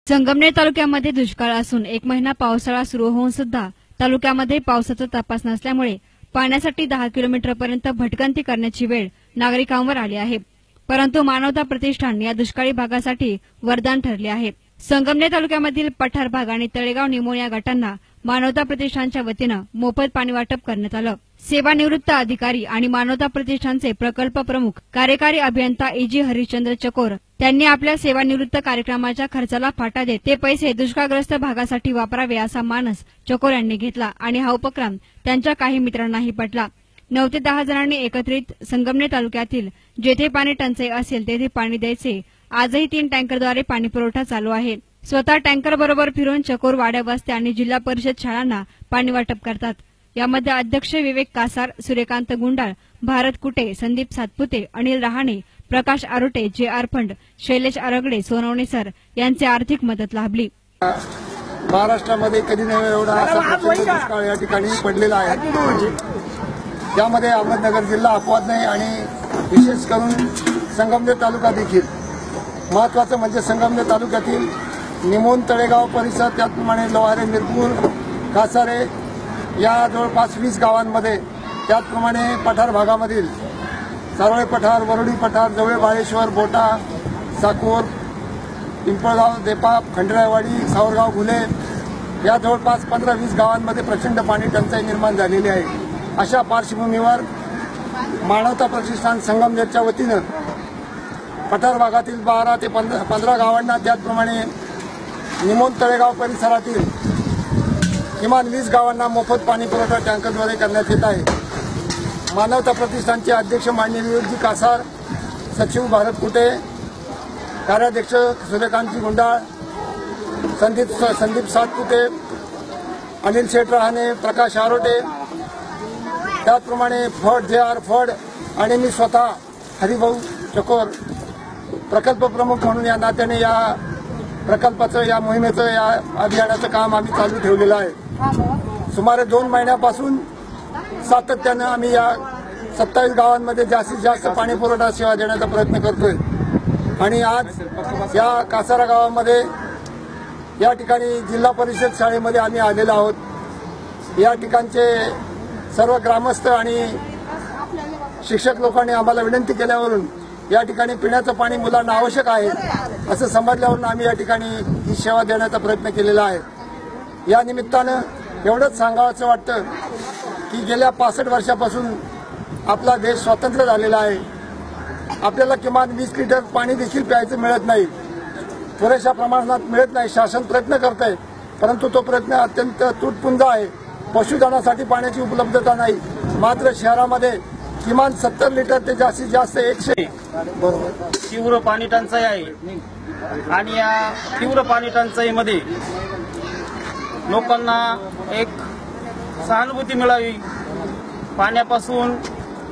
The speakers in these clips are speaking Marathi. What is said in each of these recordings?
संगमनेर तालुक्यामध्ये दुष्काळ असून 1 महिना पावसाळा सुरू होऊन सुद्धा तालुक्यामध्ये पावसाचा तपास नसल्यामुळे पाण्यासाठी 10 किलोमीटरपर्यंत भटकंती करण्याची वेळ नागरिकांवर आली आहे। परंतु मानवता प्रतिष्ठान या दुष्काळी भागासाठी वरदान ठरले आहे। संगमनेर तालुक्यामधील पठार भाग आणि तळेगाव निमोण गटांना मानवता प्रतिष्ठानच्या वतीनं मोफत पाणी वाटप करण्यात आलं। सेवानिवृत्त अधिकारी आणि मानवता प्रतिष्ठानचे प्रकल्प प्रमुख कार्यकारी अभियंता एजी हरिश्चंद्र चकोर त्यांनी आपल्या सेवानिवृत्त कार्यक्रमाच्या खर्चाला फाटा देत ते पैसे दुष्काळग्रस्त भागासाठी वापरावे असा मानस चकोर यांनी घेतला आणि हा उपक्रम त्यांच्या काही मित्रांनाही पटला। 9 ते 10 जणांनी एकत्रित संगमनेर तालुक्यातील जेथे पाणी टंचाई असेल तेथे पाणी द्यायचे। आजही 3 टँकरद्वारे पाणी पुरवठा चालू आहे। स्वतः टँकर बरोबर फिरून चकोर वाड्या वस्त्या आणि जिल्हा परिषद शाळांना पाणी वाटप करतात। यामध्ये अध्यक्ष विवेक कासार, सूर्यकांत गुंडाळ, भारत कुटे, संदीप सातपुते, अनिल रहाणे, प्रकाश आरोटे, जे.आर. फंड, शैलेश आरगडे, सोनवणे सर यांचे आर्थिक मदत लाभली। महाराष्ट्रामध्ये कधी नव्हे एवढा असा प्रचंड दुष्काळ या ठिकाणी पडलेला आहे। त्यामध्ये अहमदनगर जिल्हा अपवाद नाही आणि विशेष करून संगमनेर तालुका देखील। महत्वाचं म्हणजे संगमनेर तालुक्यातील निमोण, तळेगाव परिसर, त्याचप्रमाणे लोहारे, मिरपूर, कासारे या जवळपास 20 गावांमध्ये, त्याचप्रमाणे पठार भागामधील सारोळे पठार, वरोडी पठार, जवळे बाळेश्वर, बोटा, साकोर, पिंपळगाव, देपा, खंडरायवाडी, सावरगाव, घुले या जवळपास 15-20 गावांमध्ये प्रचंड पाणी टंचाई निर्माण झालेली आहे। अशा पार्श्वभूमीवर मानवता प्रतिष्ठान संगमनेरच्या वतीनं पठार भागातील 12 ते 15 गावांना, त्याचप्रमाणे निमोण, तळेगाव परिसरातील किमान 20 गावांना मोफत पाणी पुरवठा टँकरद्वारे करण्यात येत आहे। मानवता प्रतिष्ठानचे अध्यक्ष माननीय विवेकजी कासार, सचिव भारत कुटे, कार्याध्यक्ष सूर्यकांतजी गुंडाळ, संदीप सातपुते, अनिल शेठ रहाणे, प्रकाश आरोटे, त्याचप्रमाणे फड, जे.आर. फड आणि मी स्वतः हरिभाऊ चकोर प्रकल्प प्रमुख म्हणून या नात्याने या प्रकल्पाचं, या मोहिमेचं, या अभियानाचं काम आम्ही चालू ठेवलेलं आहे। सुमारे 2 महिन्यापासून सातत्यानं आम्ही या 27 गावांमध्ये जास्तीत जास्त पाणी पुरवठा सेवा देण्याचा प्रयत्न करतोय आणि आज या कासारा गावामध्ये या ठिकाणी जिल्हा परिषद शाळेमध्ये आम्ही आलेलो आहोत। या ठिकाणचे सर्व ग्रामस्थ आणि शिक्षक लोकांनी आम्हाला विनंती केल्यावरून या ठिकाणी पिण्याचं पाणी मुलांना आवश्यक आहे असं समजल्यावरून आम्ही या ठिकाणी ही सेवा देण्याचा प्रयत्न केलेला आहे। या निमित्तानं एवढंच सांगावंसं वाटतं की गेल्या 65 वर्षापासून आपला देश स्वतंत्र झालेला आहे। आपल्याला किमान 20 लिटर पाणी देखील प्यायचं मिळत नाही, पुरेशा प्रमाणात मिळत नाही। शासन प्रयत्न करत आहे, परंतु तो प्रयत्न अत्यंत तुटपुंजा आहे। पशुधनासाठी पाण्याची उपलब्धता नाही। मात्र शहरामध्ये किमान 70 लिटर ते जास्तीत जास्त 100 तीव्र पाणी टंचाई आहे आणि या तीव्र पाणी टंचाईमध्ये लोकांना एक सहानुभूती मिळावी, पाण्यापासून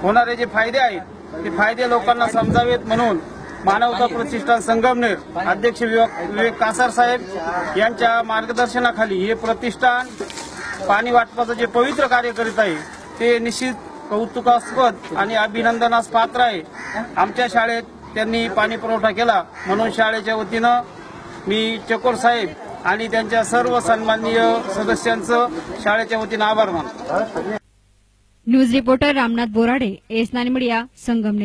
होणारे जे फायदे आहेत ते फायदे लोकांना समजावेत म्हणून मानवता प्रतिष्ठान संगमनेर अध्यक्ष विवेक कासार साहेब यांच्या मार्गदर्शनाखाली हे प्रतिष्ठान पाणी वाटपाचं जे पवित्र कार्य करीत आहे ते निश्चित कौतुकास्पद आणि अभिनंदनास पात्र आहे। आमच्या शाळेत त्यांनी पाणी पुरवठा केला म्हणून शाळेच्या वतीनं मी चकोर साहेब आणि त्यांच्या सर्व सन्माननीय सदस्यांचं शाळेच्या वतीनं आभार मानतो। News reporter Ramnath Borade, S nine media, Sangamner.